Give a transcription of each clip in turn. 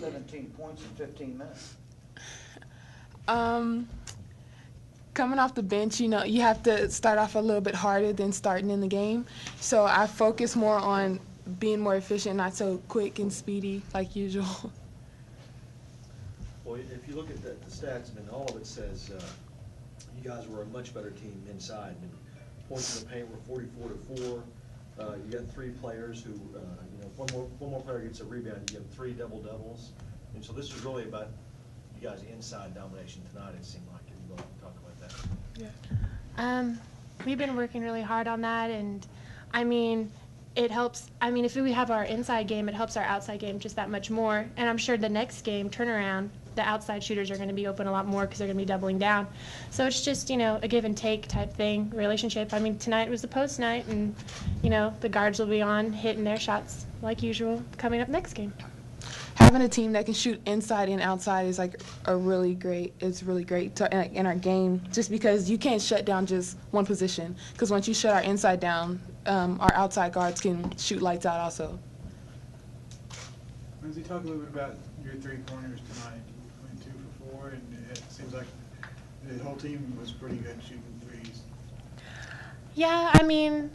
17 points in 15 minutes. Coming off the bench, you know, you have to start off a little bit harder than starting in the game. So I focus more on being more efficient, not so quick and speedy like usual. Well, if you look at the stats, I mean, all of it says you guys were a much better team inside. I mean, points in the paint were 44-4. You got three players who, you know, if one more player gets a rebound, you have three double-doubles. And so this was really about you guys' inside domination tonight, it seemed like. If you want to talk about that. Yeah. We've been working really hard on that, and I mean, it helps. I mean, if we have our inside game, it helps our outside game just that much more. And I'm sure the next game, turnaround, the outside shooters are going to be open a lot more because they're going to be doubling down. So it's just, you know, a give and take type thing, relationship. I mean, tonight was the post night, and, you know, the guards will be on hitting their shots like usual coming up next game. Having a team that can shoot inside and outside is like really great in our game, just because you can't shut down just one position. Because once you shut our inside down, our outside guards can shoot lights out also. Lindsay, talk a little bit about your three-pointers tonight. You went 2 for 4, and it seems like the whole team was pretty good shooting threes. Yeah, I mean,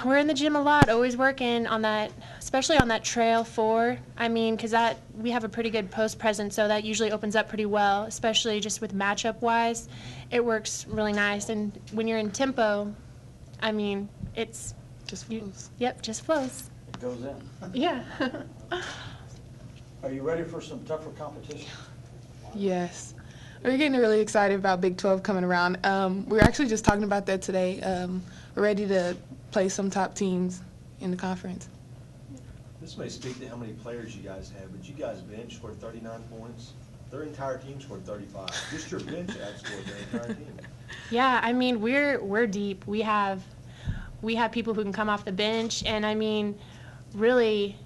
we're in the gym a lot, always working on that, especially on that trail 4. I mean, because we have a pretty good post presence, so that usually opens up pretty well, especially just with matchup-wise. It works really nice, and when you're in tempo, I mean, it's just flows. Yep, just flows. It goes in. Yeah. Are you ready for some tougher competition? Yes. We're getting really excited about Big 12 coming around. We were actually just talking about that today. We're ready to play some top teams in the conference. This may speak to how many players you guys have, but you guys' bench scored 39 points. Their entire team scored 35. Just your bench outscored their entire team. Yeah, I mean, we're deep. We have people who can come off the bench, and I mean, really,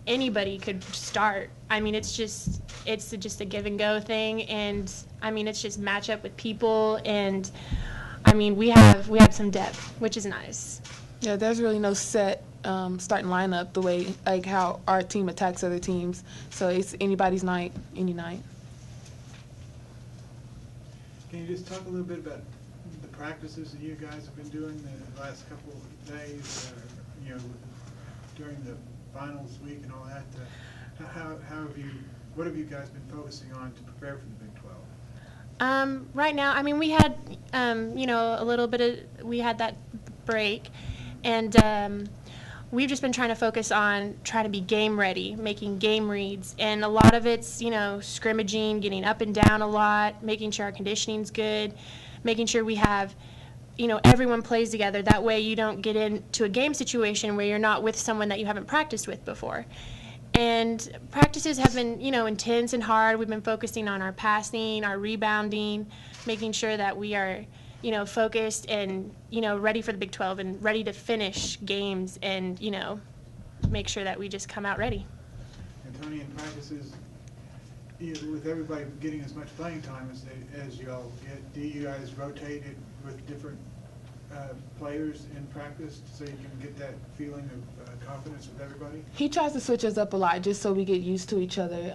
anybody could start. I mean, it's just a give and go thing, and I mean, it's just match up with people, and I mean, we have some depth, which is nice. Yeah, there's really no set starting lineup the way like how our team attacks other teams. So it's anybody's night, any night. Can you just talk a little bit about the practices that you guys have been doing the last couple of days, you know, during the finals week and all that? What have you guys been focusing on to prepare for the Big 12? Right now, I mean, we had, you know, we had that break, and we've just been trying to focus on trying to be game ready, making game reads, and a lot of it's, you know, scrimmaging, getting up and down a lot, making sure our conditioning's good, making sure we have, you know, everyone plays together. That way you don't get into a game situation where you're not with someone that you haven't practiced with before. And practices have been, you know, intense and hard. We've been focusing on our passing, our rebounding, making sure that we are, you know, focused and, you know, ready for the Big 12 and ready to finish games and, you know, make sure that we just come out ready. And Tony, in practices, with everybody getting as much playing time as you all get, do you guys rotate it with different players in practice so you can get that feeling of confidence with everybody? He tries to switch us up a lot just so we get used to each other,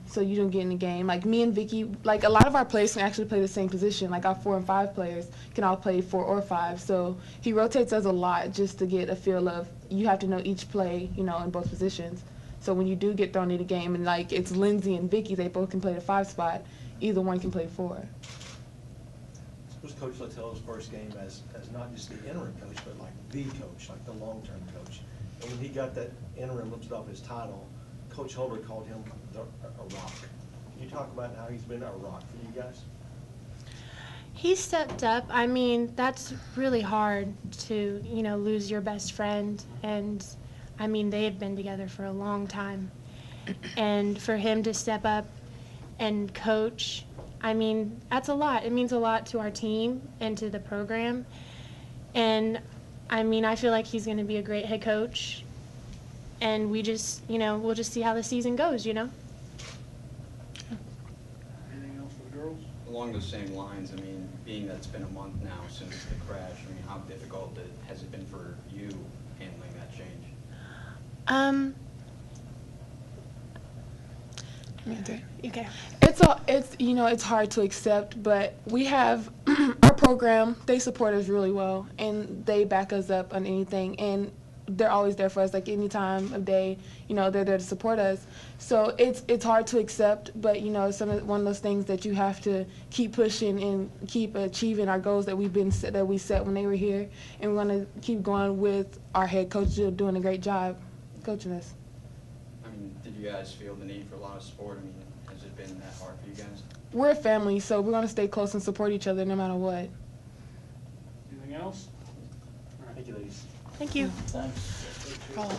so you don't get in the game. Like me and Vicky, like a lot of our players can actually play the same position. Like our 4 and 5 players can all play 4 or 5. So he rotates us a lot just to get a feel of you have to know each play, you know, in both positions. So when you do get thrown in the game and like it's Lindsay and Vicky, they both can play the 5 spot. Either one can play 4. Suppose Coach Littell's first game as not just the interim coach, but like the coach, like the long-term coach. And when he got that interim lifted off his title, Coach Holder called him a rock. Can you talk about how he's been a rock for you guys? He stepped up. I mean, that's really hard to, you know, lose your best friend. And, I mean, they had been together for a long time. And for him to step up and coach, I mean, that's a lot. It means a lot to our team and to the program. And, I mean, I feel like he's going to be a great head coach. And we just, you know, we'll just see how the season goes, you know. Anything else for the girls? Along those same lines, I mean, being that it's been a month now since the crash, I mean, how difficult has it been for you handling that change? Okay. It's hard to accept, but we have our program. They support us really well, and they back us up on anything, and they're always there for us. Like any time of day, they're there to support us. So it's hard to accept, but it's one of those things that you have to keep pushing and keep achieving our goals that we set when they were here, and we're going to keep going with our head coach doing a great job coaching us. I mean, did you guys feel the need for a lot of support? I mean, has it been that hard for you guys? We're a family, so we're going to stay close and support each other no matter what. Anything else? All right, thank you, ladies. Thank you. Thanks. Follow.